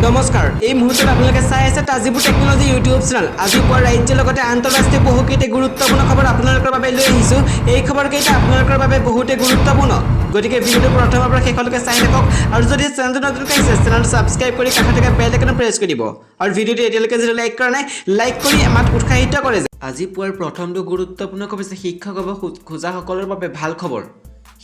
নমস্কাৰ এই মুহূৰ্তত আপোনালোকে চাই আছে তাজিবুৰ টেকনলজি ইউটিউব চেনেল আজি পুৱা ৰাজ্যৰ লগতে আন্তঃৰাষ্ট্ৰীয় বহুকেইটা গুৰুত্বপূৰ্ণ খবৰ আপোনালোকৰ বাবে লৈ আহিছো এই খবৰকেইটা আপোনালোকৰ বাবে বহুতে গুৰুত্বপূৰ্ণ গতিকে ভিডিঅ'টো প্ৰথমৰ পৰা শেষলৈকে চাই থাকক আৰু যদি চেনেলটো নতুনকৈ আছে চেনেলটো সাবস্ক্ৰাইব কৰি কাষত থকা বেল আইকন প্ৰেছ কৰি দিব আৰু ভিডিঅ'টো এতিয়ালৈকে যদি লাইক কৰা নাই লাইক কৰি আমাক উৎসাহিত কৰে আজি পুৱাৰ প্ৰথমটো গুৰুত্বপূৰ্ণ খবৰ হৈছে শিক্ষক হ'ব খোজাসকলৰ বাবে ভাল খবৰ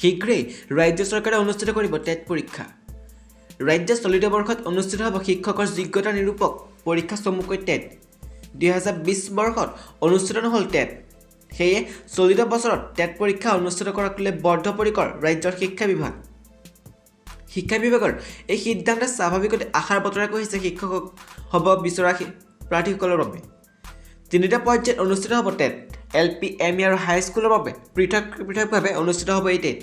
শীঘ্ৰেই ৰাজ্য চৰকাৰে অনুষ্ঠিত কৰিব টেট পৰীক্ষা ৰাজ্য চলিত বৰ্ষত অনুষ্ঠিত হ'ব শিক্ষকৰ যোগ্যতা নিৰূপক পৰীক্ষা চমুকৈ টেট 2020 বৰ্ষত অনুষ্ঠিত নহ'ল টেট সেয়ে চলিত বছৰত টেট পৰীক্ষা অনুষ্ঠিত কৰাকলৈ বদ্ধপৰিকৰ ৰাজ্যৰ শিক্ষা বিভাগৰ এই সিদ্ধান্তে স্বাভাৱিকতে আশাৰ বতৰা কৈছে শিক্ষক হ'ব বিচৰা প্ৰাৰ্থীসকলৰ বাবে তিনিটা পৰ্যায়ত অনুষ্ঠিত হ'ব টেট এলপি এমই আৰু হাইস্কুলৰ বাবে পৃথকভাৱে অনুষ্ঠিত হ'ব এই টেট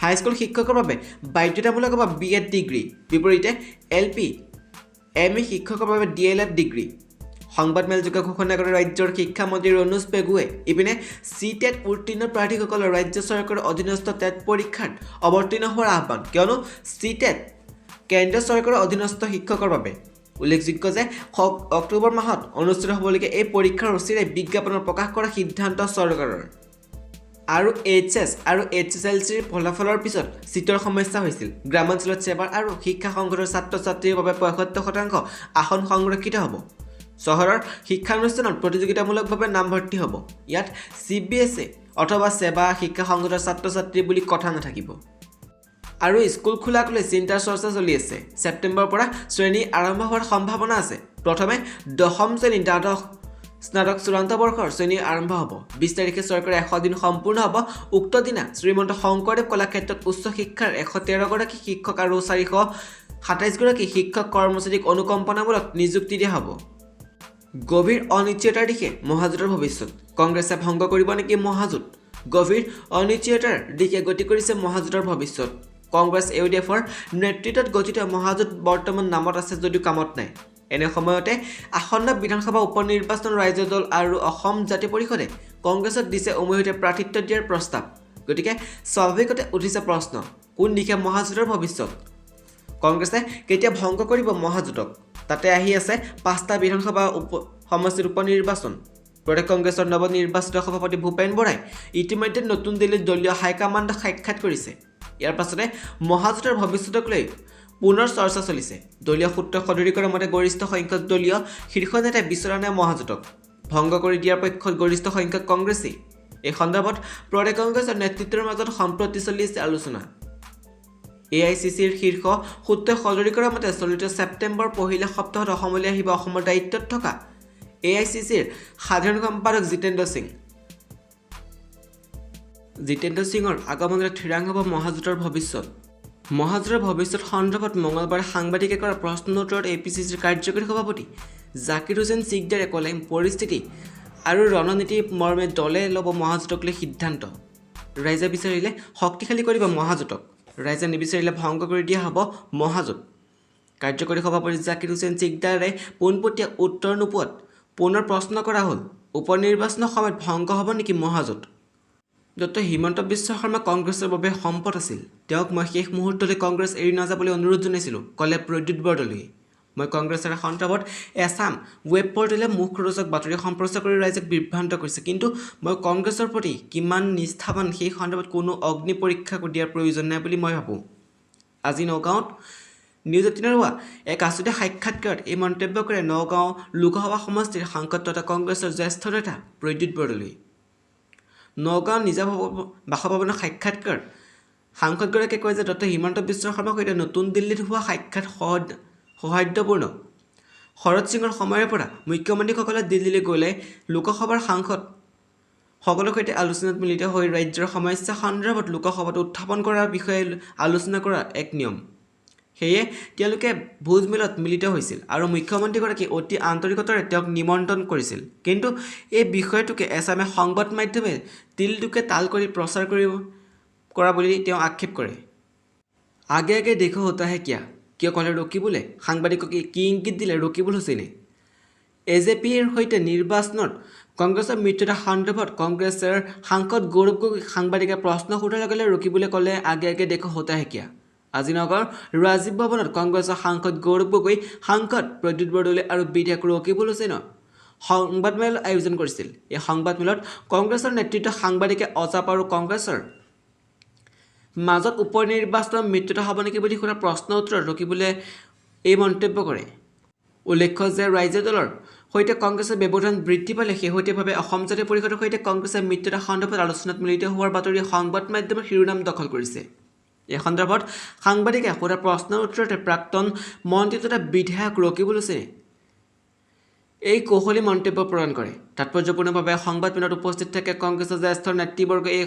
হাইস্কুল শিক্ষকৰ বাবে বাধ্যতামূলক হ'ব বিএড ডিগ্ৰী বিপৰীতে এলপি এমই শিক্ষকৰ বাবে ডিএলএড ডিগ্ৰী সংবাদমেলযোগে ঘোষণা কৰে ৰাজ্যৰ শিক্ষামন্ত্ৰী ৰণোজ পেগুৱে ইপিনে চি টেট উত্তীৰ্ণ প্ৰাৰ্থীসকলৰ ৰাজ্য চৰকাৰৰ অধীনস্থ টেট পৰীক্ষাত অৱতীৰ্ণ হোৱাৰ আহ্বান কিয়নো চি টেট কেন্দ্ৰীয় চৰকাৰৰ অধীনস্থ শিক্ষকৰ বাবে উল্লেখযোগ্য যে অক্টোবৰ মাহত অনুষ্ঠিত হ'বলগীয়া এই পৰীক্ষাৰ সূচীৰে বিজ্ঞাপনত প্ৰকাশ কৰা সিদ্ধান্ত চৰকাৰৰ আৰু এইচএছ আৰু এইচএছএলচিৰ ফলাফলৰ পিছত চিটৰ সমস্যা হৈছিল গ্ৰামাঞ্চলত সেৱাৰ আৰু শিক্ষা সংঘৰ ছাত্ৰ-ছাত্ৰীৰ বাবে ৭৫% আসন সংৰক্ষিত হ'ব চহৰৰ শিক্ষানুষ্ঠানত প্ৰতিযোগিতামূলকভাৱে নামভৰ্তি হ'ব ইয়াত চিবিএছই অথবা সেৱা শিক্ষা সংঘৰ ছাত্ৰ-ছাত্ৰী বুলি কথা নাথাকিব আৰু স্কুল খোলাকলৈ চিন্তাৰ চৰ্চা চলি আছে ছেপ্টেম্বৰৰ পৰা শ্ৰেণী আৰম্ভ হোৱাৰ সম্ভাৱনা আছে প্ৰথমে দশম শ্ৰেণী দ্বাদশ স্নাতক চূড়ান্ত বৰ্ষৰ শ্ৰেণী আৰম্ভ হ'ব 20 তাৰিখে চৰকাৰে 100 দিন সম্পূৰ্ণ হ'ব উক্ত দিনা শ্ৰীমন্ত শংকৰদেৱ কলাক্ষেত্ৰত উচ্চ শিক্ষাৰ 113 গৰাকী শিক্ষক আৰু 427 গৰাকী শিক্ষক কৰ্মচাৰীক অনুকম্পনামূলক নিযুক্তি দিয়া হ'ব গভীৰ অনিশ্চয়তাৰ দিশে মহাজোঁটৰ ভৱিষ্যত কংগ্ৰেছে ভংগ কৰিব নেকি মহাজোঁট গভীৰ অনিশ্চয়তাৰ দিশে গতি কৰিছে মহাজোঁটৰ ভৱিষ্যত কংগ্ৰেছ ইউডিএফৰ নেতৃত্বত গঠিত মহাজোঁট বৰ্তমান নামত আছে যদিও কামত নাই এনে সময়তে আসন্ন বিধানসভা উপনিৰ্বাচন ৰাজ্য দল আৰু অসম জাতীয় পৰিষদে কংগ্ৰেছক দিছে উমৈহতীয়া প্ৰাৰ্থিত্ব দিয়াৰ প্ৰস্তাৱ গতিকে স্বাভাৱিকতে উঠিছে প্ৰশ্ন কোন দিশে মহাজোঁটৰ ভৱিষ্যত কংগ্ৰেছে কেতিয়া ভংগ কৰিব মহাজোঁটক তাতে আহি আছে 5টা বিধানসভা সমষ্টিৰ উপনিৰ্বাচন প্ৰদেশ কংগ্ৰেছৰ নৱনিৰ্বাচিত সভাপতি ভূপেন বৰাই ইতিমধ্যে নতুন দিল্লীত দলীয় হাইকমাণ্ডক সাক্ষাৎ কৰিছে ইয়াৰ পাছতে মহাজোঁটৰ ভৱিষ্যতক লৈ পুনৰ চৰ্চা চলিছে দলীয় সূত্ৰ সদৰি কৰা মতে গৰিষ্ঠ সংখ্যক দলীয় শীৰ্ষ নেতাই বিচৰা নাই মহাজোঁটক ভংগ কৰি দিয়াৰ পক্ষত গৰিষ্ঠ সংখ্যক কংগ্ৰেছী এই সন্দৰ্ভত প্ৰদেশ কংগ্ৰেছৰ নেতৃত্বৰ মাজত সম্প্ৰতি চলি আছে আলোচনা এআইচিচিৰ শীৰ্ষ সূত্ৰই সদৰি কৰা মতে চলিত ছেপ্টেম্বৰ পহিলা সপ্তাহত অসমলৈ আহিব অসমৰ দায়িত্বত থকা এআইচিচিৰ সাধাৰণ সম্পাদক জিতেন্দ্ৰ সিঙৰ আগমনত থিৰাং হ'ব মহাজোঁটৰ ভৱিষ্যত সন্দৰ্ভত মঙলবাৰে সাংবাদিকে কৰা প্ৰশ্নৰ উত্তৰত এপিচিচিৰ কাৰ্যকৰী সভাপতি জাকিৰ হুছেইন সিকদাৰে ক'লে পৰিস্থিতি আৰু ৰণনীতি মৰ্মে দলে ল'ব মহাজোঁটক লৈ সিদ্ধান্ত ৰাইজে বিচাৰিলে শক্তিশালী কৰিব মহাজোঁটক ৰাইজে নিবিচাৰিলে ভংগ কৰি দিয়া হ'ব মহাজোঁট কাৰ্যকৰী সভাপতি জাকিৰ হুছেইন সিকদাৰে পোনপটীয়া উত্তৰ নোপোৱাত পুনৰ প্ৰশ্ন কৰা হ'ল উপনিৰ্বাচনৰ সময়ত ভংগ হ'ব নেকি মহাজোঁট ডক্টৰ হিমন্ত বিশ্ব শৰ্মা কংগ্ৰেছৰ বাবে সম্পদ আছিল তেওঁক মই শেষ মুহূৰ্তলৈ কংগ্ৰেছ এৰি নাযাবলৈ অনুৰোধ জনাইছিলোঁ ক'লে প্ৰদ্যুৎ বৰদলৈয়ে মই কংগ্ৰেছৰ সন্দৰ্ভত এছাম ৱেব পৰ্টেলে মুখৰোচক বাতৰি সম্প্ৰচাৰ কৰি ৰাইজক বিভ্ৰান্ত কৰিছে কিন্তু মই কংগ্ৰেছৰ প্ৰতি কিমান নিষ্ঠাৱান সেই সন্দৰ্ভত কোনো অগ্নি পৰীক্ষা দিয়াৰ প্ৰয়োজন নাই বুলি মই ভাবোঁ আজি নগাঁৱত নিউজ 18 হোৱা এক আচৰিত সাক্ষাৎকাৰত এই মন্তব্য কৰে নগাঁও লোকসভা সমষ্টিৰ সাংসদ তথা কংগ্ৰেছৰ জ্যেষ্ঠ নেতা প্ৰদ্যুৎ বৰদলৈ নগাঁও নিজা বাসভৱনৰ সাক্ষাৎকাৰ সাংসদগৰাকীয়ে কয় যে ডক্টৰ হিমন্ত বিশ্ব শৰ্মাৰ সৈতে নতুন দিল্লীত হোৱা সাক্ষাৎ সৌহাৰ্দ্যপূৰ্ণ শৰৎ সিঙৰ সময়ৰ পৰা মুখ্যমন্ত্ৰীসকলে দিল্লীলৈ গ'লে লোকসভাৰ সাংসদ সকলৰ সৈতে আলোচনাত মিলিত হৈ ৰাজ্যৰ সমস্যা সন্দৰ্ভত লোকসভাত উত্থাপন কৰাৰ বিষয়ে আলোচনা কৰা এক নিয়ম সেয়ে তেওঁলোকে ভোজমেলত মিলিত হৈছিল আৰু মুখ্যমন্ত্ৰীগৰাকী অতি আন্তৰিকতাৰে তেওঁক নিমন্ত্ৰণ কৰিছিল কিন্তু এই বিষয়টোকে এছামে সংবাদ মাধ্যমে তিলটোকে তাল কৰি প্ৰচাৰ কৰা বুলি তেওঁ আক্ষেপ কৰে আগে দেখো হতা হে কিয় ক'লে ৰকিবুলে সাংবাদিকক কি ইংগিত দিলে ৰকিবুল হুছেইনে এজেপিৰ সৈতে নিৰ্বাচনত কংগ্ৰেছৰ মিত্ৰতা সন্দৰ্ভত কংগ্ৰেছৰ সাংসদ গৌৰৱ গগৈক সাংবাদিকে প্ৰশ্ন সোধাৰ লগে লগে ৰকিবুলে ক'লে আগে দেখো হতা হে আজি নগৰ ৰাজীৱ ভৱনত কংগ্ৰেছৰ সাংসদ গৌৰৱ গগৈ, সাংসদ প্ৰদ্যুৎ বৰদলৈ আৰু বিধায়ক ৰকিবুল হুছেইনে সংবাদমেল আয়োজন কৰিছিল। এই সংবাদমেলত কংগ্ৰেছৰ নেতৃত্ব সাংবাদিকে অজাপ আৰু কংগ্ৰেছৰ মাজত উপ নিৰ্বাচনৰ মিত্ৰতা হ'ব নেকি বুলি সোধা প্ৰশ্নৰ উত্তৰত ৰকিবুলে এই মন্তব্য কৰে। উল্লেখ্য যে ৰাজ্য দলৰ সৈতে কংগ্ৰেছৰ ব্যৱধান বৃদ্ধি পালে শেহতীয়াভাৱে অসম জাতীয় পৰিষদৰ সৈতে কংগ্ৰেছৰ মিত্ৰতা সন্দৰ্ভত আলোচনাত মিলিত হোৱাৰ বাতৰি সংবাদ মাধ্যমৰ শিৰোনাম দখল কৰিছে। এই সন্দৰ্ভত সাংবাদিকে সোধা প্ৰশ্নৰ উত্তৰতে প্ৰাক্তন মন্ত্ৰী তথা বিধায়ক ৰকিবুল হুছেইনে এই কৌশলী মন্তব্য প্ৰদান কৰে। তাৎপৰ্যপূৰ্ণভাৱে সংবাদমেলত উপস্থিত থাকে কংগ্ৰেছৰ জ্যেষ্ঠ নেতৃবৰ্গ এই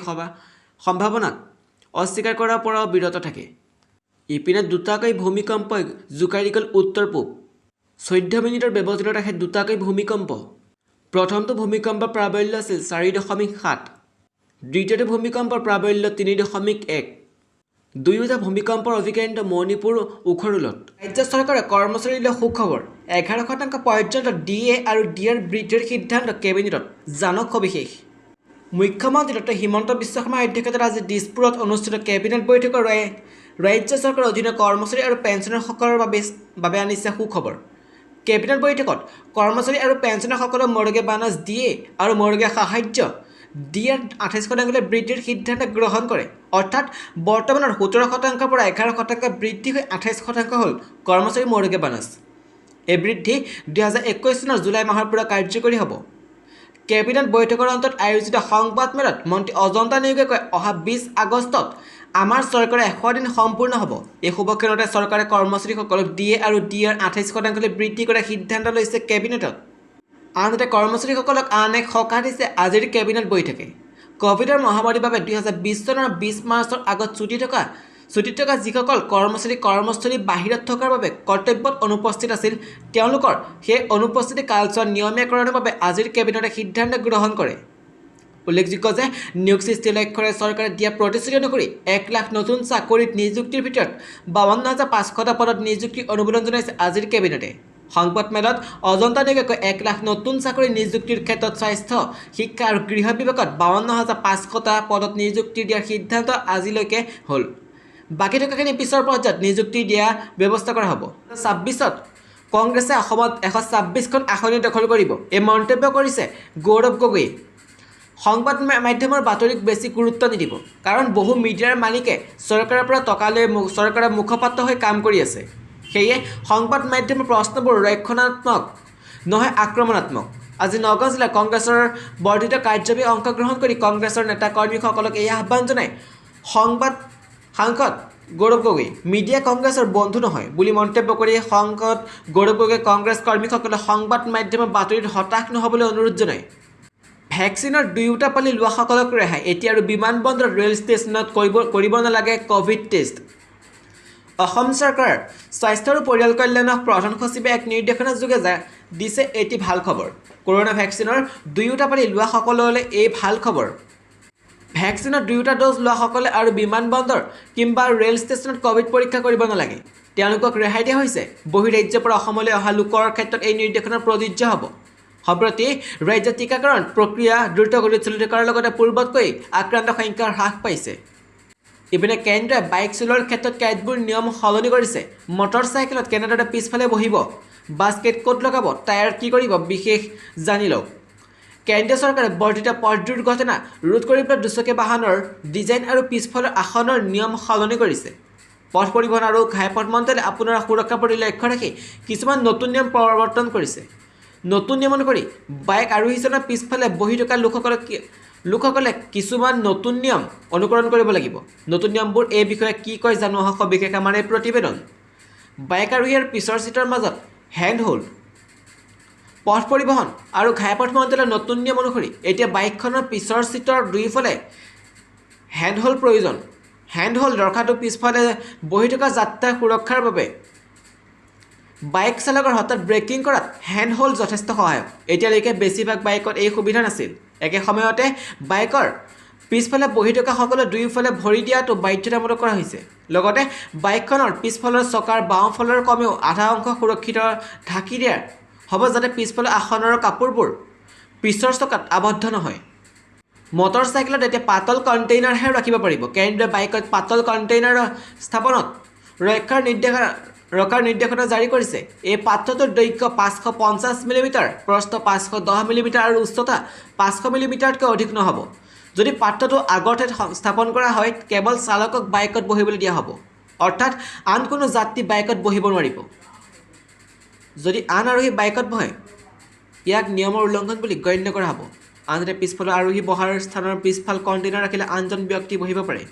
সম্ভাৱনাক অস্বীকাৰ কৰাৰ পৰাও বিৰত থাকে। ইপিনে দুটাকৈ ভূমিকম্পই জোকাৰি গ'ল উত্তৰ পূব। 14 মিনিটৰ ব্যৱধানত আহে দুটাকৈ ভূমিকম্প। প্ৰথমটো ভূমিকম্পৰ প্ৰাবল্য আছিল 4.7, দ্বিতীয়টো ভূমিকম্পৰ প্ৰাবল্য 3.1। দুয়োটা ভূমিকম্পৰ অভিকেন্দ্ৰ মণিপুৰ উখৰুলত। ৰাজ্য চৰকাৰে কৰ্মচাৰীলৈ সুখবৰ, 11% পৰ্যন্ত DA আৰু DR বৃদ্ধিৰ সিদ্ধান্ত কেবিনেটত, জানক সবিশেষ। মুখ্যমন্ত্ৰী ডক্টৰ হিমন্ত বিশ্ব শৰ্মাৰ অধ্যক্ষতাত আজি দিছপুৰত অনুষ্ঠিত কেবিনেট বৈঠকৰ ৰাজ্য চৰকাৰৰ অধীনৰ কৰ্মচাৰী আৰু পেঞ্চনাৰসকলৰ বাবে আনিছে সুখবৰ। কেবিনেট বৈঠকত কৰ্মচাৰী আৰু পেঞ্চনাৰসকলৰ মৰ্গে বানচ DA আৰু মৰ্গে সাহায্য DR 28% বৃদ্ধিৰ সিদ্ধান্ত গ্ৰহণ কৰে। অৰ্থাৎ বৰ্তমানৰ 17% পৰা 11% বৃদ্ধি হৈ 28% হ'ল কৰ্মচাৰী মৰ্গে বানচ। এই বৃদ্ধি 2021 চনৰ জুলাই মাহৰ পৰা কাৰ্যকৰী হ'ব। কেবিনেট বৈঠকৰ অন্তত আয়োজিত সংবাদমেলত মন্ত্ৰী অজন্তা নেওগে কয়, অহা 20 আগষ্টত আমাৰ চৰকাৰে 100 দিন সম্পূৰ্ণ হ'ব। এই শুভক্ষণতে চৰকাৰে কৰ্মচাৰীসকলক DA আৰু DR 28% বৃদ্ধি কৰাৰ সিদ্ধান্ত লৈছে কেবিনেটত। আনহাতে কৰ্মচাৰীসকলক আন এক সকাহ দিছে আজিৰ কেবিনেট বৈঠকে। কভিডৰ মহামাৰীৰ বাবে 2020 চনৰ 20 মাৰ্চৰ আগত ছুটিত থকা যিসকল কৰ্মচাৰী কৰ্মস্থলী বাহিৰত থকাৰ বাবে কৰ্তব্যত অনুপস্থিত আছিল, তেওঁলোকৰ সেই অনুপস্থিতি কালছোৱা নিয়মীয়াকৰণৰ বাবে আজিৰ কেবিনেটে সিদ্ধান্ত গ্ৰহণ কৰে। উল্লেখযোগ্য যে নিয়োগ সৃষ্টিৰ লক্ষ্যৰে চৰকাৰে দিয়া প্ৰতিশ্ৰুতি অনুসৰি 1 লাখ নতুন চাকৰিত নিযুক্তিৰ ভিতৰত 52,500টা পদত নিযুক্তিৰ অনুমোদন জনাইছে আজিৰ কেবিনেটে। সংবাদমেলত অজন্তা নেওগে কয়, 1 লাখ নতুন চাকৰি নিযুক্তিৰ ক্ষেত্ৰত স্বাস্থ্য, শিক্ষা আৰু গৃহ বিভাগত 52,500টা পদত নিযুক্তি দিয়াৰ সিদ্ধান্ত আজিলৈকে হ'ল। বাকী থকাখিনি পিছৰ পৰ্যায়ত নিযুক্তি দিয়াৰ ব্যৱস্থা কৰা হ'ব। 26ত কংগ্ৰেছে অসমত 126খন আসন দখল কৰিব, এই মন্তব্য কৰিছে গৌৰৱ গগৈয়ে। সংবাদ মাধ্যমৰ বাতৰিক বেছি গুৰুত্ব নিদিব, কাৰণ বহু মিডিয়াৰ মালিকে চৰকাৰৰ পৰা টকা লৈ চৰকাৰৰ মুখপাত্ৰ হৈ কাম কৰি আছে। সেয়ে সংবাদ মাধ্যমৰ প্ৰশ্নবোৰ ৰক্ষণাত্মক নহয়, আক্ৰমণাত্মক। আজি নগাঁও জিলা কংগ্ৰেছৰ বৰ্ধিত কাৰ্যবাহী অংশগ্ৰহণ কৰি কংগ্ৰেছৰ নেতা কৰ্মীসকলক এই আহ্বান জনায় সাংসদ গৌৰৱ গগৈ। মিডিয়া কংগ্ৰেছৰ বন্ধু নহয় বুলি মন্তব্য কৰি সাংসদ গৌৰৱ গগৈয়ে কংগ্ৰেছ কৰ্মীসকলক সংবাদ মাধ্যমৰ বাতৰিত হতাশ নহ'বলৈ অনুৰোধ জনায়। ভেকচিনৰ দুয়োটা পালি লোৱাসকলক ৰেহাই, এতিয়া আৰু বিমানবন্দৰ ৰেল ষ্টেচনত কৰিব নালাগে ক'ভিড টেষ্ট। অসম চৰকাৰৰ স্বাস্থ্য আৰু পৰিয়াল কল্যাণ প্ৰধান সচিবে এক নিৰ্দেশনা যোগে দিছে এটি ভাল খবৰ। কৰোনা ভেকচিনৰ দুয়োটা পালি লোৱাসকললৈ এই ভাল খবৰ। ভেকচিনৰ দুয়োটা ড'জ লোৱাসকলে আৰু বিমানবন্দৰ কিংবা ৰেল ষ্টেচনত ক'ভিড পৰীক্ষা কৰিব নালাগে। তেওঁলোকক ৰেহাই দিয়া হৈছে। বহিৰাজ্যৰ পৰা অসমলৈ অহা লোকৰ ক্ষেত্ৰত এই নিৰ্দেশনা প্ৰযোজ্য হ'ব। সম্প্ৰতি ৰাজ্যত টীকাকৰণ প্ৰক্ৰিয়া দ্ৰুতগতিত চলি থকাৰ লগতে পূৰ্বতকৈ আক্ৰান্তৰ সংখ্যা হ্ৰাস পাইছে। ইপিনে কেন্দ্ৰই বাইক চলোৱাৰ ক্ষেত্ৰত কেতবোৰ নিয়ম সলনি কৰিছে। মটৰ চাইকেলত কেনেদৰে পিছফালে বহিব, বাস্কেট ক'ত লগাব, টায়াৰ কি কৰিব, বিশেষ জানি লওক। কেন্দ্ৰীয় চৰকাৰে বৰ্ধিত পথ দুৰ্ঘটনা ৰোধ কৰিবলৈ দুচকীয়া বাহনৰ ডিজাইন আৰু পিছফালৰ আসনৰ নিয়ম সলনি কৰিছে। পথ পৰিবহণ আৰু ঘাইপথ মন্ত্ৰালয়ে আপোনাৰ সুৰক্ষাৰ প্ৰতি লক্ষ্য ৰাখি কিছুমান নতুন নিয়ম প্ৰৱৰ্তন কৰিছে। নতুন নিয়ম অনুসৰি বাইক আৰোহীজনৰ পিছফালে বহি থকা লোকসকলে কিছুমান নতুন নিয়ম অনুকৰণ কৰিব লাগিব। নতুন নিয়মবোৰ এই বিষয়ে কি কয় জানো অহা সবিশেষ আমাৰ এই প্ৰতিবেদন। বাইক আৰোহী আৰু পিছৰ চিটৰ মাজত হেণ্ড হোল্ড। পথ পৰিবহণ আৰু ঘাইপথ মন্ত্ৰালয়ৰ নতুন নিয়ম অনুসৰি এতিয়া বাইকখনৰ পিছৰ চিটৰ দুয়োফালে হেণ্ড হোল্ড প্ৰয়োজন। হেণ্ড হোল্ড ৰখাটো পিছফালে বহি থকা যাত্ৰাৰ সুৰক্ষাৰ বাবে বাইক চালকৰ হঠাৎ ব্ৰেকিং কৰাত হেণ্ড হোল্ড যথেষ্ট সহায়ক। এতিয়ালৈকে বেছিভাগ বাইকত এই সুবিধা নাছিল। একে সময়তে বাইকৰ পিছফালে বহি থকা সকলে দুয়োফালে ভৰি দিয়াটো বাধ্যতামূলক কৰা হৈছে। লগতে বাইকখনৰ পিছফালৰ চকাৰ বাওঁফালৰ কমেও আধা অংশ সুৰক্ষিত ঢাকি দিয়া হ'ব, যাতে পিছফালৰ আসনৰ কাপোৰবোৰ পিছৰ চকাত আবদ্ধ নহয়। মটৰ চাইকেলত এতিয়া পাতল কণ্টেইনাৰহে ৰাখিব পাৰিব। কেন্দ্ৰীয় বাইকত পাতল কণ্টেইনাৰ স্থাপনত ৰকাৰ নিৰ্দেশনা জাৰি কৰিছে। এই পাত্ৰটোৰ দৈৰ্ঘ্য 550 মিলিমিটাৰ, প্ৰস্থ 510 মিলিমিটাৰ আৰু উচ্চতা 500 মিলিমিটাৰতকৈ অধিক নহ'ব। যদি পাত্ৰটো আগৰ ঠাইত স্থাপন কৰা হয় কেৱল চালকক বাইকত বহিবলৈ দিয়া হ'ব, অৰ্থাৎ আন কোনো যাত্ৰী বাইকত বহিব নোৱাৰিব। যদি আন আৰোহী বাইকত বহে ইয়াক নিয়মৰ উলংঘন বুলি গণ্য কৰা হ'ব। আনহাতে পিছফালৰ আৰোহী বহাৰ স্থানৰ পিছফাল কণ্টেইনাৰ ৰাখিলে আনজন ব্যক্তি বহিব পাৰে।